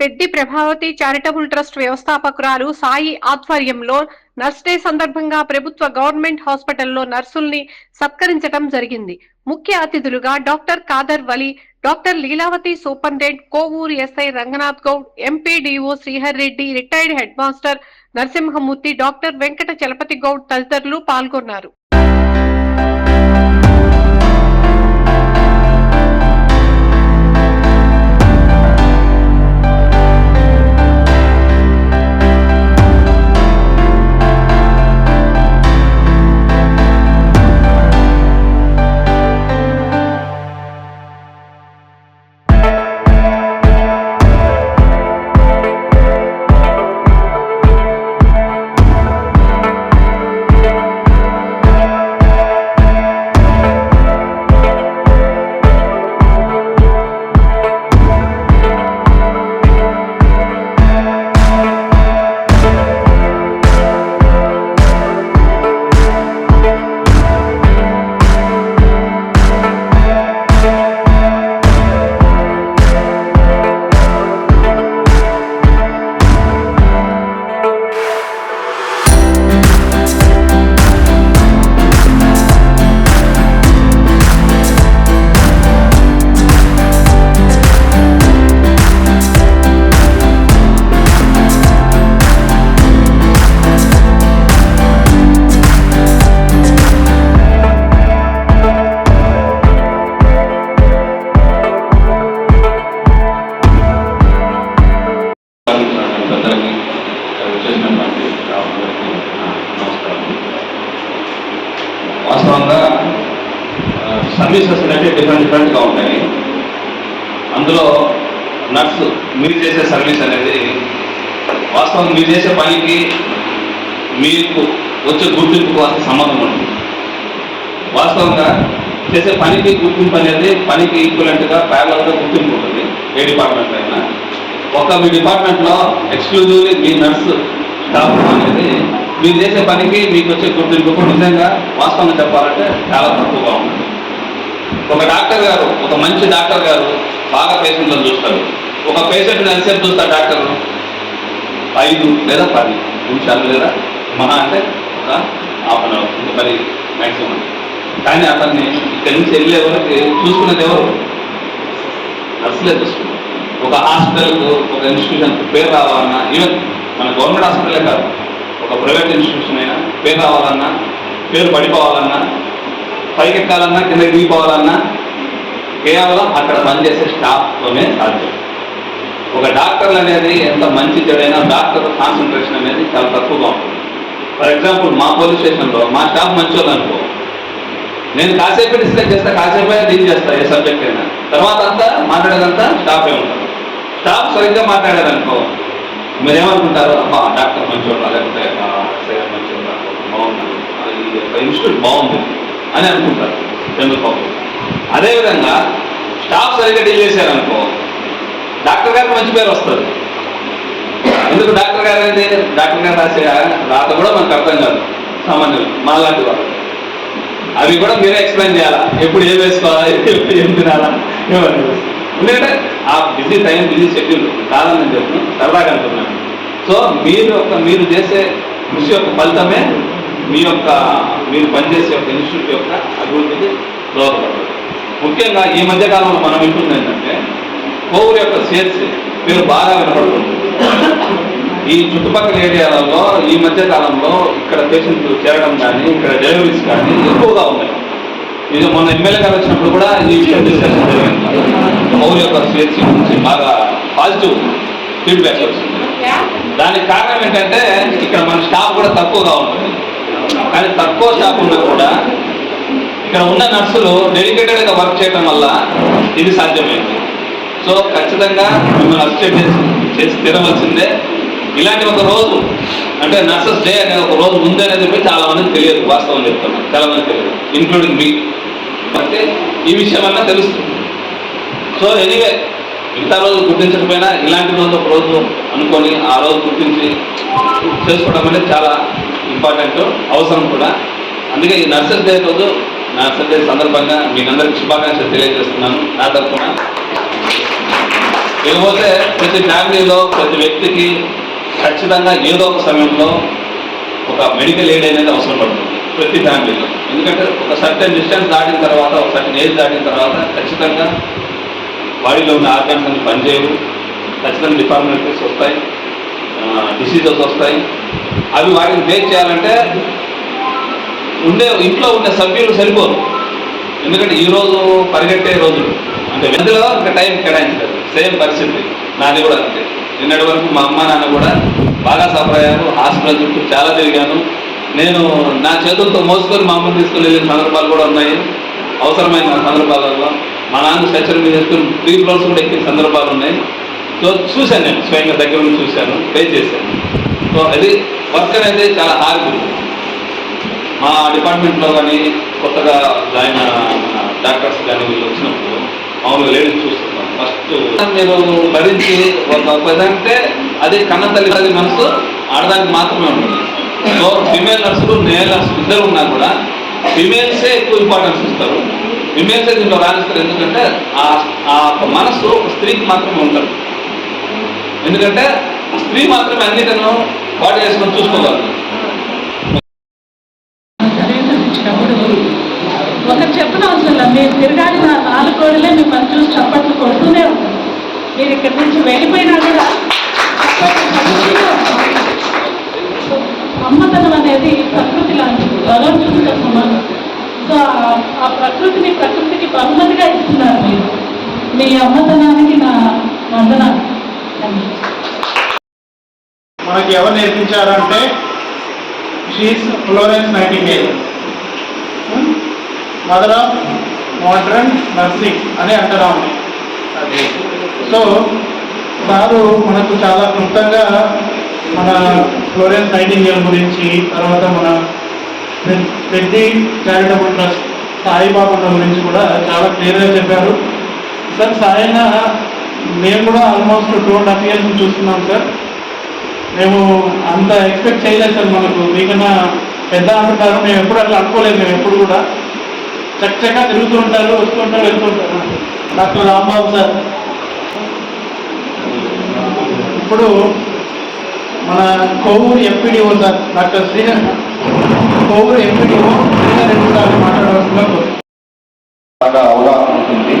Peddi Prabhavati charitable trust వ్యవస్థాపకురాలు Sai ఆధ్వర్యంలో nurse day సందర్భంగా ప్రభుత్వ గవర్నమెంట్ హాస్పిటల్లో నర్సుల్ని సత్కరించడం జరిగింది. ముఖ్య అతిథులుగా doctor Kadar Vali, doctor Leelavathi superintendent, Kovur SI Ranganath Goud, MPDO Srihar Reddy, retired head master Narasimhamurthy, doctor Venkata Chalapathi Goud తదితరులు పాల్గొన్నారు. వాస్తవంగా సర్వీసెస్ అనేవి డిఫరెంట్గా ఉంటాయి. అందులో నర్సు మీరు చేసే సర్వీస్ అనేది వాస్తవంగా మీరు చేసే పనికి మీకు వచ్చే గుర్తింపుకు అసలు సంబంధం ఉంటుంది. వాస్తవంగా చేసే పనికి గుర్తింపు అనేది పనికి ఈక్వలెంట్గా ప్యారలల్గా గుర్తింపు ఉంటుంది ఏ డిపార్ట్మెంట్ అయినా. మీ డిపార్ట్మెంట్లో ఎక్స్క్లూజివ్లీ మీ నర్సు స్టాఫ్ అనేది మీరు చేసే పనికి మీకు వచ్చే గుర్తింపు నిజంగా వాస్తవంగా చెప్పాలంటే చాలా తక్కువగా ఉంటుంది. ఒక డాక్టర్ గారు, ఒక మంచి డాక్టర్ గారు బాగా పేషెంట్లను చూస్తారు. ఒక పేషెంట్ని ఎంతసేపు చూస్తారు డాక్టర్? 5 లేదా 10 నిమిషాలు లేదా మహా అంటే ఒక హాఫ్ అన్ అవర్, మరి మ్యాక్సిమం. కానీ అతన్ని ఇక్కడి నుంచి వెళ్ళే వరకు చూసుకునేది ఎవరు? నర్సులే చూసుకున్నారు. ఒక హాస్పిటల్కు, ఒక ఇన్స్టిట్యూషన్కి పేరు రావాలన్నా, ఈవెన్ మన గవర్నమెంట్ హాస్పిటలే కాదు, ఒక ప్రైవేట్ ఇన్స్టిట్యూషన్ అయినా పేరు రావాలన్నా, పేరు పడిపోవాలన్నా, పైకెక్కాలన్నా, కిందకి దిగిపోవాలన్నా కేవలం అక్కడ పనిచేసే స్టాఫ్తోనే సాధ్యం. ఒక డాక్టర్లు అనేది ఎంత మంచి చెడైనా డాక్టర్ కాన్సన్ట్రేషన్ అనేది చాలా తక్కువగా ఉంటుంది. ఫర్ ఎగ్జాంపుల్ మా పోలీస్ స్టేషన్లో మా స్టాఫ్ మంచి వాళ్ళు అనుకో, నేను కాసేపు డిస్కస్ చేస్తా, కాసేపే డీల్ చేస్తా ఏ సబ్జెక్ట్ అయినా, తర్వాత అంతా మాట్లాడేదంతా స్టాఫే ఉంటారు. స్టాఫ్ సరిగ్గా మాట్లాడారనుకో మీరేమనుకుంటారు? అబ్బా డాక్టర్ మంచివాడు, లేకపోతే మంచివాడు, బాగున్నాడు, ఇన్స్టిట్యూట్ బాగుంది అని అనుకుంటారు ఎందుకు. అదేవిధంగా స్టాఫ్ సరిగ్గా డీల్ చేశారనుకో డాక్టర్ గారికి మంచి పేరు వస్తుంది. ఎందుకు డాక్టర్ గారు అనేది డాక్టర్ గారు రాసే రాత కూడా మనకు అర్థం కాదు సామాన్యులు మాలాంటి వాళ్ళు. అవి కూడా మీరే ఎక్స్ప్లెయిన్ చేయాలా, ఎప్పుడు ఏం వేసుకోవాలా, ఎప్పుడు ఏం తినాలా, ఎందుకంటే ఆ బిజీ టైం, బిజీ షెడ్యూల్ కాదని నేను చెప్తున్నాను, సరదాగా అంటున్నాను. సో మీరు చేసే కృషి యొక్క ఫలితమే మీరు పనిచేసే యొక్క ఇన్స్టిట్యూట్ యొక్క అభివృద్ధికి దోహదపడుతుంది. ముఖ్యంగా ఈ మధ్యకాలంలో మనం వింటుంది ఏంటంటే కోవూరు యొక్క సేల్స్ పేరు బాగా వినపడుతుంది. ఈ చుట్టుపక్కల ఏరియాలలో ఈ మధ్యకాలంలో ఇక్కడ పేషెంట్లు చేరడం కానీ, ఇక్కడ డెలివరీస్ కానీ ఎక్కువగా ఉన్నాయి. ఇది మొన్న ఎమ్మెల్యే గారు వచ్చినప్పుడు కూడా ఈ విషయం డిస్కషన్ జరిగింది. కోవూరు యొక్క సేల్స్ గురించి బాగా పాజిటివ్ ఫీడ్బ్యాక్ వచ్చింది. దానికి కారణం ఏంటంటే ఇక్కడ మన స్టాఫ్ కూడా తక్కువగా ఉంటుంది. కానీ తక్కువ స్టాఫ్ ఉన్నా కూడా ఇక్కడ ఉన్న నర్సులు డెడికేటెడ్గా వర్క్ చేయడం వల్ల ఇది సాధ్యమైంది. సో ఖచ్చితంగా మిమ్మల్ని అప్డేట్ చేసి తినవలసిందే. ఇలాంటి ఒక రోజు అంటే నర్సెస్ డే అనే ఒక రోజు ముందే అనేది చెప్పి చాలా మందికి తెలియదు. వాస్తవం చెప్తున్నాను, చాలా మందికి తెలియదు, ఇంక్లూడింగ్ మీ. అంటే ఈ విషయం అన్నా తెలుస్తుంది. సో ఎనీవే మిగతా రోజు గుర్తించకపోయినా ఇలాంటి రోజు ఒక రోజు అనుకొని ఆ రోజు గుర్తించి చేసుకోవడం అనేది చాలా ఇంపార్టెంట్, అవసరం కూడా. అందుకే ఈ నర్సెస్ డే రోజు, నర్సెస్ డే సందర్భంగా మీకు అందరికీ శుభాకాంక్షలు తెలియజేస్తున్నాను నా తరఫున. ఇకపోతే ప్రతి ఫ్యామిలీలో ప్రతి వ్యక్తికి ఖచ్చితంగా ఏదో ఒక సమయంలో ఒక మెడికల్ ఎయిడ్ అనేది అవసరం పడుతుంది ప్రతి ఫ్యామిలీలో. ఎందుకంటే ఒక సర్టెన్ డిస్టెన్స్ దాటిన తర్వాత, ఒక సర్టెన్ ఏజ్ దాటిన తర్వాత ఖచ్చితంగా బాడీలో ఉన్న ఆర్గాన్స్ అన్ని పనిచేయవు, ఖచ్చితంగా డిఫార్మిటీస్ వస్తాయి, డిసీజెస్ వస్తాయి. అవి వాటిని ఫేస్ చేయాలంటే ఇంట్లో ఉండే సభ్యులు సరిపోరు. ఎందుకంటే ఈరోజు పరిగెట్టే రోజులు, అంటే వెంటలో ఇంకా టైం కేటాయించలేదు. సేమ్ పరిస్థితి నాది కూడా అంతే. నిన్నటి వరకు మా అమ్మ నాన్న కూడా బాగా సఫర్ అయ్యారు, హాస్పిటల్ చుట్టూ చాలా తిరిగాను. నేను నా చేతులతో మోసుకొని మా అమ్మని తీసుకుని వెళ్ళిన సందర్భాలు కూడా ఉన్నాయి. అవసరమైన సందర్భాలలో మా నాన్న స్ట్రెచర్ మీద వేసుకుని 3 ఫ్లోర్స్ కూడా ఎక్కిన సందర్భాలు ఉన్నాయి. సో చూశాను, నేను స్వయంగా దగ్గర నుంచి చూశాను, పే చేశాను. సో అది వర్క్ అనేది చాలా హార్డ్. మా డిపార్ట్మెంట్లో కానీ కొత్తగా జాయిన్ డాక్టర్స్ కానీ వీళ్ళు వచ్చినప్పుడు మామూలుగా లేడీస్ చూస్తున్నాం. ఫస్ట్ మీరు భరించి అంటే అది కన్న తల్లి మనసు ఆడదానికి మాత్రమే ఉంటుంది. సో ఫిమేల్ నర్సులు మేల్ నర్సులు ఇద్దరు ఉన్నా కూడా ఫిమేల్సే ఎక్కువ ఇంపార్టెన్స్ ఇస్తారు, ఫిమేల్సే దీంట్లో రాణిస్తారు. ఎందుకంటే ఆ మనసు స్త్రీకి మాత్రమే ఉంటుంది. ఎందుకంటే స్త్రీ మాత్రమే అన్నిటిను బాడీ వేసుకొని చూసుకోగలరు. ఒకరు చెప్పిన అవసరం, మీరు తిరగాలి నా 4 కోడలే మిమ్మల్ని చూసి చప్పట్లు కొడుతూనే ఉంటుంది. మీరు ఇక్కడి నుంచి వెళ్ళిపోయినా కూడా అమ్మతనం అనేది ప్రకృతి లాంటిది, భగవంతుడితో సమానం. సో ఆ ప్రకృతికి బహుమతిగా ఇస్తున్నారు మీరు. మీ అమ్మతనానికి నా వందనాలు. మనకి ఎవరు నేర్పించారంటే she is Florence Nightingale, mother of modern nursing అని అంటున్నాము. అది సో సారు మనకు చాలా క్లుప్తంగా మన ఫ్లోరెన్స్ నైటింగేల్ గురించి, తర్వాత మన పెద్ది చారిటబుల్ ట్రస్ట్ సాయిబాబా గురించి కూడా చాలా క్లియర్గా చెప్పారు సార్. సాయన మేము కూడా ఆల్మోస్ట్ 2.5 years చూస్తున్నాం సార్. మేము అంత ఎక్స్పెక్ట్ చేయలేదు సార్. మనకు మీకన్నా పెద్ద అంటున్నారు, మేము ఎప్పుడు అట్లా అనుకోలేదు. మేము ఎప్పుడు కూడా చక్కగా తిరుగుతూ ఉంటారు, వస్తూ ఉంటారు, వెళ్తూ ఉంటారు. డాక్టర్ రాంబాబు సార్ ఇప్పుడు మన Kovur MPDO sir, doctor Kovur MPDO Sridhar sir మాట్లాడవలసిన బాగా అవగాహన ఉంటుంది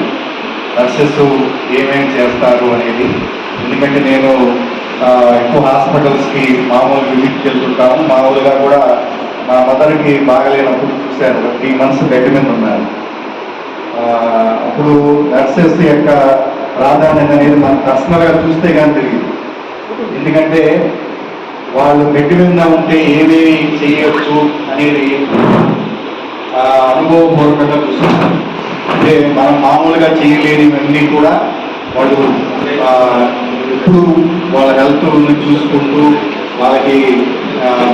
నర్సెస్ ఏమేమి చేస్తారు అనేది. ఎందుకంటే నేను ఎక్కువ హాస్పిటల్స్కి మామూలు విజిట్ వెళ్తుంటాము. మామూలుగా కూడా మా మదర్కి బాగలేనప్పుడు చూశాను, 3 months బెడ్ మీద ఉన్నారు. అప్పుడు నర్సెస్ యొక్క ప్రాధాన్యత అనేది మనం పర్సనల్గా చూస్తే కానీ తెలియదు. ఎందుకంటే వాళ్ళు బెడ్ మీద ఉంటే ఏమేమి చేయవచ్చు అనేది అనుభవపూర్వకంగా చూస్తున్నాం. అంటే మనం మామూలుగా చేయలేనివన్నీ కూడా వాళ్ళు ఎప్పుడు వాళ్ళ హెల్త్ని చూసుకుంటూ వాళ్ళకి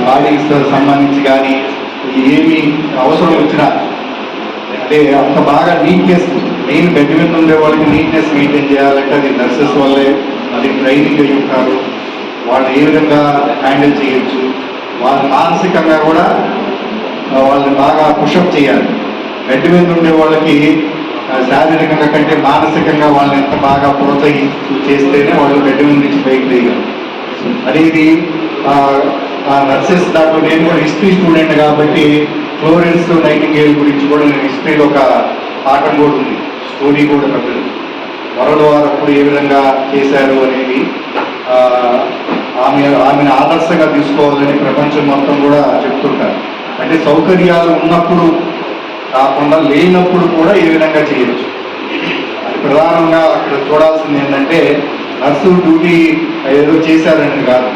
బాడీకి సంబంధించి కానీ ఏమి అవసరం వచ్చినా, అంటే అంత బాగా నీట్నెస్, మెయిన్ బెడ్ మీద ఉండే వాళ్ళకి నీట్నెస్ మెయింటైన్ చేయాలంటే అది నర్సెస్ వల్లే. అది ట్రైనింగ్ అయి ఉంటారు, వాళ్ళు ఏ విధంగా హ్యాండిల్ చేయొచ్చు. వాళ్ళు మానసికంగా కూడా వాళ్ళని బాగా పుషప్ చేయాలి. బెడ్ మీద ఉండే వాళ్ళకి శారీరకంగా కంటే మానసికంగా వాళ్ళని ఎంత బాగా ప్రోత్సహిస్తూ చేస్తేనే వాళ్ళు బెడ్ మీద నుంచి బయట తీయగలరు అనేది. నర్సెస్ దాంట్లో నేను కూడా హిస్టరీ స్టూడెంట్ కాబట్టి ఫ్లోరెన్స్ నైటింగేల్ గురించి కూడా నేను హిస్టరీలో ఒక పాఠం కూడా ఉంది, స్టోరీ కూడా పెట్టదు. వరల్డ్ వార్ అప్పుడు ఏ విధంగా చేశారు అనేది ఆమెను ఆదర్శంగా తీసుకోవాలని ప్రపంచం మొత్తం కూడా చెప్తుంటారు. అంటే సౌకర్యాలు ఉన్నప్పుడు కాకుండా లేనప్పుడు కూడా ఏ విధంగా చేయొచ్చు. అది ప్రధానంగా అక్కడ చూడాల్సింది ఏంటంటే నర్సు డ్యూటీ ఏదో చేశారని కాదు.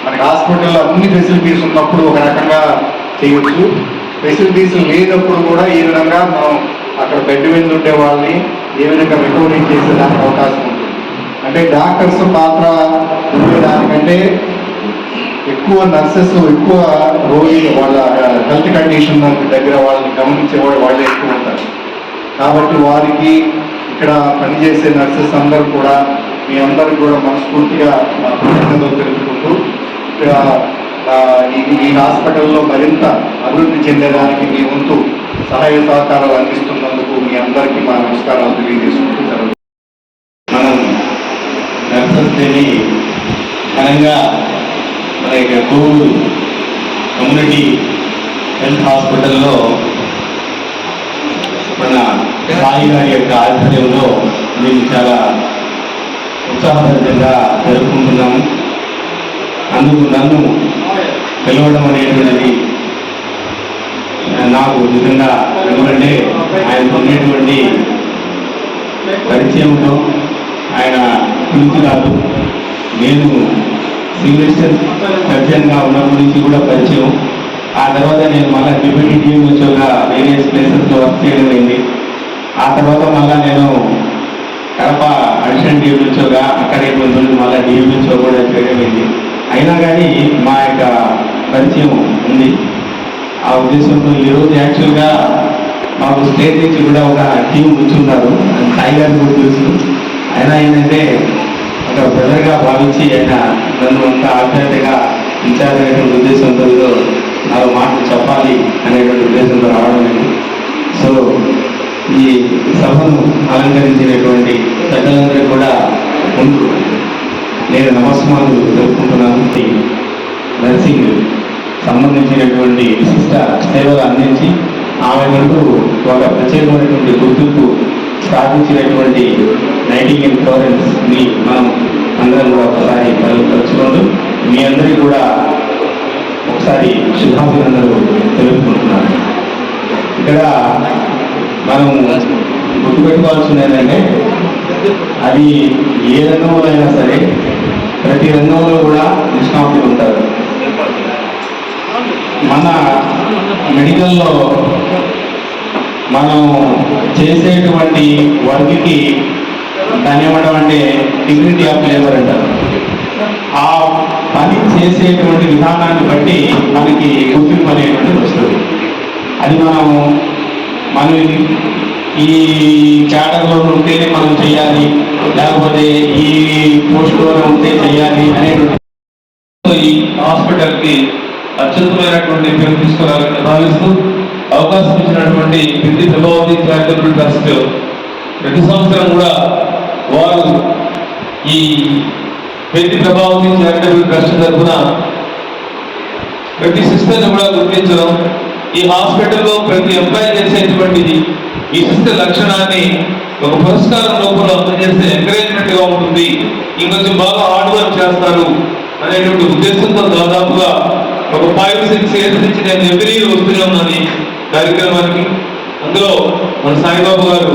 మనకి హాస్పిటల్లో అన్ని ఫెసిలిటీస్ ఉన్నప్పుడు ఒక రకంగా చేయొచ్చు, ఫెసిలిటీస్ లేనప్పుడు కూడా ఏ విధంగా మనం అక్కడ బెడ్ మీద ఉండే వాళ్ళని ఏ విధంగా రికవరీ చేసేదానికి అవకాశం ఉంటుంది. అంటే డాక్టర్స్ పాత్ర ఉండేదానికంటే ఎక్కువ నర్సెస్, ఎక్కువ రోగి వాళ్ళ హెల్త్ కండిషన్ దగ్గర వాళ్ళని గమనించేవాడు వాళ్ళే ఎక్కువ ఉంటారు. కాబట్టి వారికి ఇక్కడ పనిచేసే నర్సెస్ అందరూ కూడా మీ అందరూ కూడా మనస్ఫూర్తిగా కృతజ్ఞతలు తెలుపుకుంటూ ఈ హాస్పిటల్లో మరింత అభివృద్ధి చెందేదానికి మీ వంతు సహాయ సహకారాలు అందిస్తున్నందుకు మీ అందరికీ మా నమస్కారాలు తెలియజేసుకుంటూ మనం నర్సెస్ డేని ఘనంగా మన కోవూరు కమ్యూనిటీ హెల్త్ హాస్పిటల్లో మన సాయి గారి యొక్క ఆధ్వర్యంలో మేము చాలా ఉత్సాహభరితంగా జరుపుకుంటున్నాము. అందుకు నన్ను పిలవడం అనేటువంటిది నాకు నిజంగా, ఎందుకంటే ఆయనకు ఉండేటువంటి పరిచయంతో ఆయన గురించి కాదు, నేను సీనియర్ సర్జన్గా ఉన్నప్పటి నుంచి కూడా పరిచయం. ఆ తర్వాత నేను మళ్ళీ డిప్యూటీ డిఎంహెచ్ఓగా వేరియస్ ప్లేసెస్లో వర్క్ చేయడం అయింది. ఆ తర్వాత మళ్ళీ నేను కడప అడిషనల్ డిఎంహెచ్ఓగా అక్కడే కొన్ని రోజులు మళ్ళీ డిఎంహెచ్ఓ కూడా చేయడం అయింది. అయినా కానీ మా యొక్క పరిచయం ఉంది. ఆ ఉద్దేశంతో ఈరోజు యాక్చువల్గా మాకు స్టేట్ నుంచి కూడా ఒక టీం కూర్చున్నారు. సాయి గారిని కూడా తెలుసు. అయినా ఏంటంటే ఒక బ్రదర్గా భావించి ఆయన నన్ను అంత ఆధ్యాత్మికగా ఇన్ఛార్జ్ అనేటువంటి ఉద్దేశంతో నాలో మాటలు చెప్పాలి అనేటువంటి ఉద్దేశంతో రావడం లేదు. సో ఈ సభను అలంకరించినటువంటి పెద్దలందరికీ కూడా ముందు నేను నమస్కారాలు జరుపుకుంటున్నాను. నర్సింగ్ సంబంధించినటువంటి విశిష్ట సేవలు అందించి ఆమె వరకు ఒక ప్రత్యేకమైనటువంటి గుర్తింపు సాధించినటువంటి నైటింగేల్ ఫ్లోరెన్స్ని మనం అందరం కూడా ఒకసారి తలుచుకుంటూ మీ అందరికీ కూడా ఒకసారి శుభాభినందనలు తెలుపుకుంటున్నాను. ఇక్కడ మనం గుర్తుపెట్టుకోవాల్సింది ఏంటంటే అది ఏ రంగంలో అయినా సరే ప్రతి రంగంలో కూడా నిష్ణాతులు ఉంటారు. మన మెడికల్లో మనం చేసేటువంటి వర్క్కి దాన్ని ఏమంటాం అంటే డిగ్నిటీ ఆఫ్ లేబర్ అంటారు. ఆ పని చేసేటువంటి విధానాన్ని బట్టి మనకి గుర్తింపు అనేటువంటిది వస్తుంది. అది మనం ఈ కేటగిరీలో ఉంటేనే మనం చేయాలి, లేకపోతే ఈ పోస్టులోనే ఉంటే చేయాలి అనేటువంటి ఈ హాస్పిటల్కి అత్యుత్తమైనటువంటి పేరు తీసుకురావాలని భావిస్తూ అవకాశం ఇచ్చినటువంటి పెద్ది ప్రభావతి చారిటబుల్ ట్రస్ట్ ప్రతి సంవత్సరం కూడా వారు ఈ పెద్ది ప్రభావతి చారిటబుల్ ట్రస్ట్ తరఫున ప్రతి సిస్టర్ని కూడా గుర్తించడం, ఈ హాస్పిటల్లో ప్రతి ఎంప్లాయీ చేసేటువంటి ఈ సిస్టర్ లక్షణాన్ని ఒక పురస్కారం రూపంలో అందజేస్తే ఎంకరేజ్మెంట్ గా ఉంటుంది, ఇంకొంచెం బాగా హార్డ్ వర్క్ చేస్తారు అనేటువంటి ఉద్దేశంతో దాదాపుగా ఒక 5-6 years నుంచి నేను ఎవ్రీ వస్తూనే ఉన్నాను ఈ కార్యక్రమానికి. అందులో మన సాయిబాబు గారు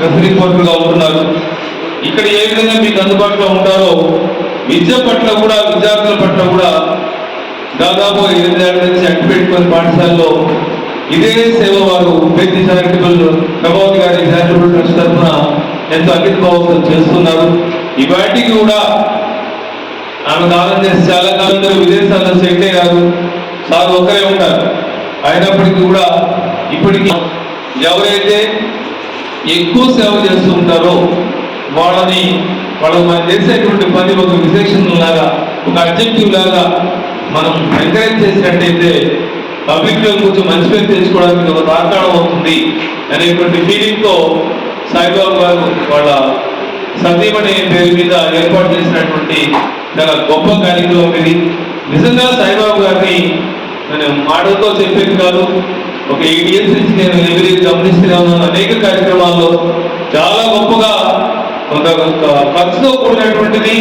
రెఫరీ పోర్టల్గా ఉంటున్నారు. ఇక్కడ ఏ విధంగా మీకు అందుబాటులో ఉంటారో విద్య పట్ల కూడా, విద్యార్థుల పట్ల కూడా దాదాపు 8 ఏళ్ల నుంచి అట్టి పెట్టుకుని పాఠశాలలో ఇదే సేవ వారు పెద్ద చారిటబుల్ ప్రభావతి గారి చారిటబుల్ ట్రస్ట్ తరఫున ఎంతో అంకిత భావంతో చేస్తున్నారు. ఇవాటికి కూడా ఆమె కాలం చేసి చాలా కాలంలో విదేశాల్లో సెటిల్ అయ్యారు. సార్ ఒక్కరే ఉంటారు. అయినప్పటికీ కూడా ఇప్పటికీ ఎవరైతే ఎక్కువ సేవ చేస్తూ ఉంటారో వాళ్ళు మనం చేసేటువంటి పని ఒక విశేషం లాగా, ఒక అబ్జెక్టివ్ లాగా మనం ఎంకరేజ్ చేసినట్టయితే పబ్లిక్ లో కొంచెం మంచి పేరు తెచ్చుకోవడానికి ఒక తార్కాణం అవుతుంది అనేటువంటి ఫీలింగ్తో సాయిబాబు గారు వాళ్ళ సతీమణి పేరు మీద ఏర్పాటు చేసినటువంటి చాలా గొప్ప కార్యక్రమం ఇది. నిజంగా సాయిబాబు గారిని నేను మాటలతో చెప్పేది కాదు, ఒక 8 years నుంచి నేను ఎవ్రీ గమనిస్తూనే ఉన్నాను. అనేక కార్యక్రమాల్లో చాలా గొప్పగా కొంత ఖర్చుతో కూడినటువంటిది,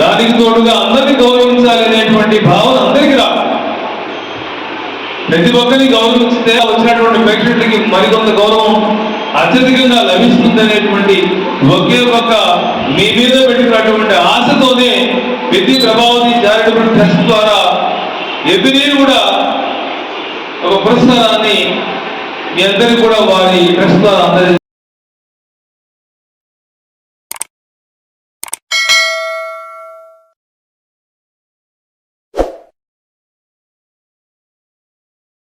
దానికి తోడుగా అందరినీ గౌరవించాలి అనేటువంటి భావన అందరికీ రాదు. ప్రతి ఒక్కరిని గౌరవించితే వచ్చినటువంటి పేషెంట్కి మరికొంత గౌరవం అత్యధికంగా లభిస్తుంది అనేటువంటి ఒకే ఒక మీ మీద పెట్టినటువంటి ఆశతోనే పెద్ద ప్రభావతి చారిటబుల్ ట్రస్ట్ ద్వారా ఎవ్రీ కూడా ఒక పురస్కారాన్ని మీ అందరికీ కూడా వారి ట్రస్ట్ ద్వారా అందజేస్తారు.